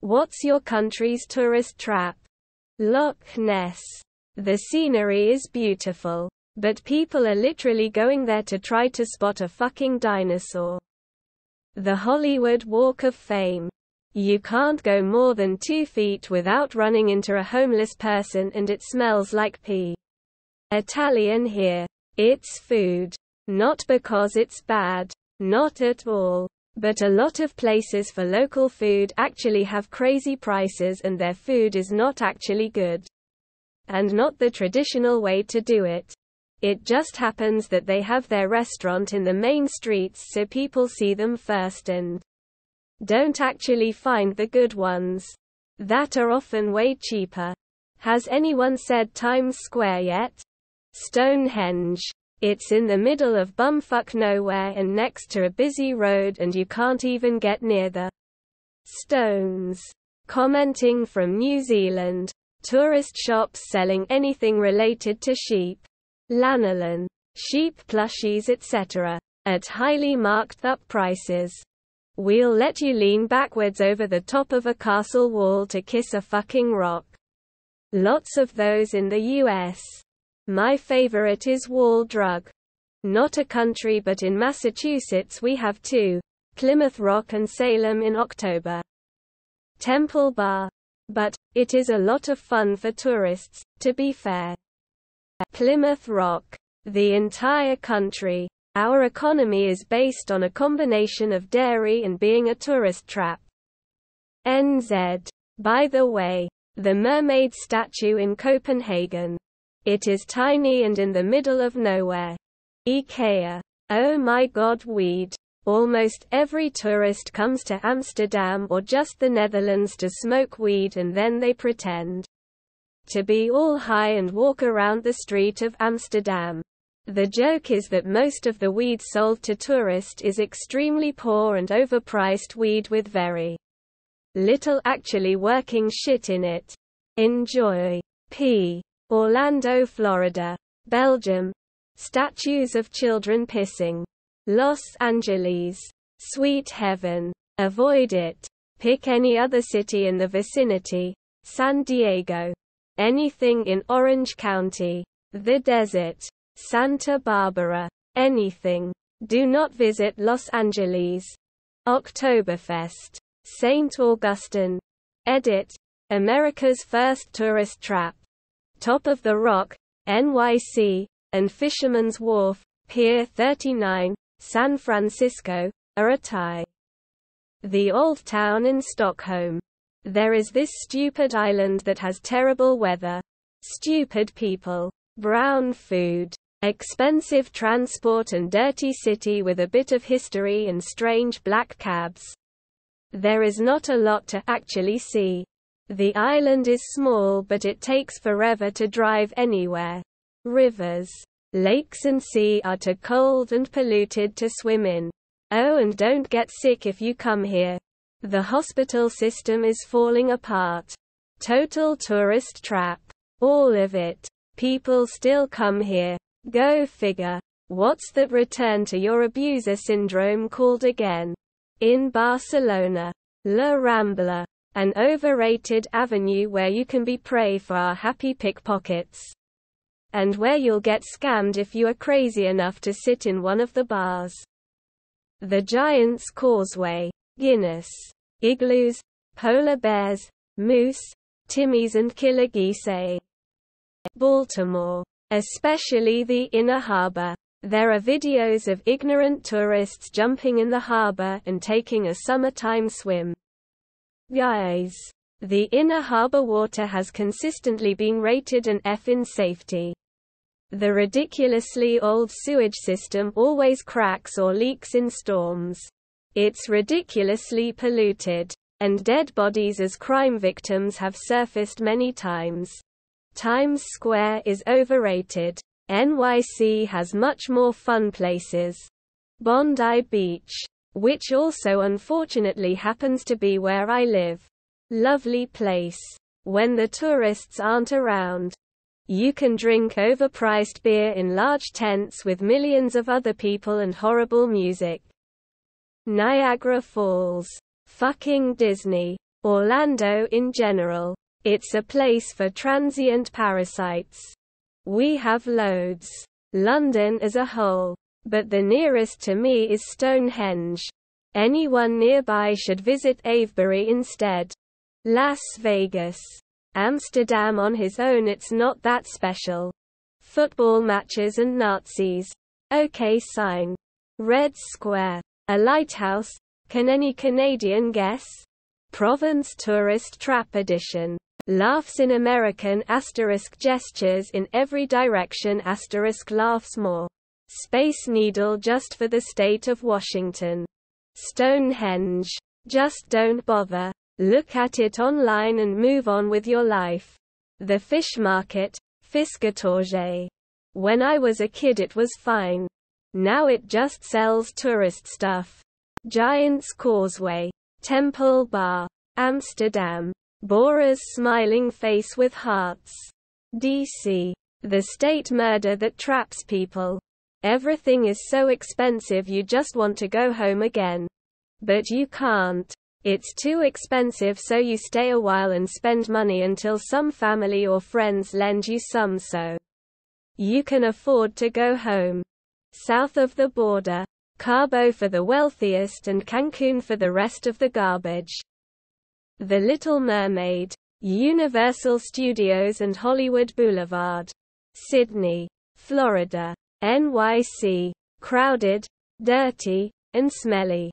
What's your country's tourist trap? Loch Ness. The scenery is beautiful, but people are literally going there to try to spot a fucking dinosaur. The Hollywood Walk of Fame. You can't go more than 2 feet without running into a homeless person, and it smells like pee. Italian here. It's food. Not because it's bad. Not at all. But a lot of places for local food actually have crazy prices, and their food is not actually good. And not the traditional way to do it. It just happens that they have their restaurant in the main streets so people see them first and don't actually find the good ones. That are often way cheaper. Has anyone said Times Square yet? Stonehenge. It's in the middle of bumfuck nowhere and next to a busy road, and you can't even get near the stones. Commenting from New Zealand. Tourist shops selling anything related to sheep, lanolin, sheep plushies etc. at highly marked up prices. We'll let you lean backwards over the top of a castle wall to kiss a fucking rock. Lots of those in the US. My favorite is Wall Drug. Not a country, but in Massachusetts we have 2, Plymouth Rock and Salem in October. Temple Bar. But it is a lot of fun for tourists, to be fair. Plymouth Rock. The entire country. Our economy is based on a combination of dairy and being a tourist trap. NZ. By the way, the mermaid statue in Copenhagen. It is tiny and in the middle of nowhere. IKEA. Oh my god, weed. Almost every tourist comes to Amsterdam or just the Netherlands to smoke weed, and then they pretend to be all high and walk around the street of Amsterdam. The joke is that most of the weed sold to tourists is extremely poor and overpriced weed with very little actually working shit in it. Enjoy. P. Orlando, Florida. Belgium. Statues of children pissing. Los Angeles. Sweet heaven. Avoid it. Pick any other city in the vicinity. San Diego. Anything in Orange County. The desert. Santa Barbara. Anything. Do not visit Los Angeles. Oktoberfest. St. Augustine. Edit. America's first tourist trap. Top of the Rock, NYC, and Fisherman's Wharf, Pier 39, San Francisco, are a tie. The Old Town in Stockholm. There is this stupid island that has terrible weather, stupid people, brown food, expensive transport, and dirty city with a bit of history and strange black cabs. There is not a lot to actually see. The island is small, but it takes forever to drive anywhere. Rivers, lakes and sea are too cold and polluted to swim in. Oh, and don't get sick if you come here. The hospital system is falling apart. Total tourist trap. All of it. People still come here. Go figure. What's that return to your abuser syndrome called again? In Barcelona. La Rambla. An overrated avenue where you can be prey for our happy pickpockets. And where you'll get scammed if you are crazy enough to sit in one of the bars. The Giant's Causeway. Guinness. Igloos. Polar bears. Moose. Timmies and killer geese. Baltimore. Especially the Inner Harbor. There are videos of ignorant tourists jumping in the harbor and taking a summertime swim. Guys. The Inner Harbor water has consistently been rated an F in safety. The ridiculously old sewage system always cracks or leaks in storms. It's ridiculously polluted. And dead bodies as crime victims have surfaced many times. Times Square is overrated. NYC has much more fun places. Bondi Beach, which also unfortunately happens to be where I live. Lovely place. When the tourists aren't around. You can drink overpriced beer in large tents with millions of other people and horrible music. Niagara Falls. Fucking Disney. Orlando in general. It's a place for transient parasites. We have loads. London as a whole. But the nearest to me is Stonehenge. Anyone nearby should visit Avebury instead. Las Vegas. Amsterdam on his own, it's not that special. Football matches and Nazis. Okay, sign. Red Square. A lighthouse. Can any Canadian guess? Provence Tourist Trap Edition. Laughs in American * gestures in every direction * laughs more. Space Needle just for the state of Washington. Stonehenge. Just don't bother. Look at it online and move on with your life. The fish market, Fisketorget. When I was a kid it was fine. Now it just sells tourist stuff. Giant's Causeway. Temple Bar. Amsterdam. Bora's smiling face with hearts. DC. The state murder that traps people. Everything is so expensive you just want to go home again. But you can't. It's too expensive, so you stay a while and spend money until some family or friends lend you some so you can afford to go home. South of the border. Cabo for the wealthiest and Cancun for the rest of the garbage. The Little Mermaid. Universal Studios and Hollywood Boulevard. Sydney, Florida. NYC. Crowded, dirty, and smelly.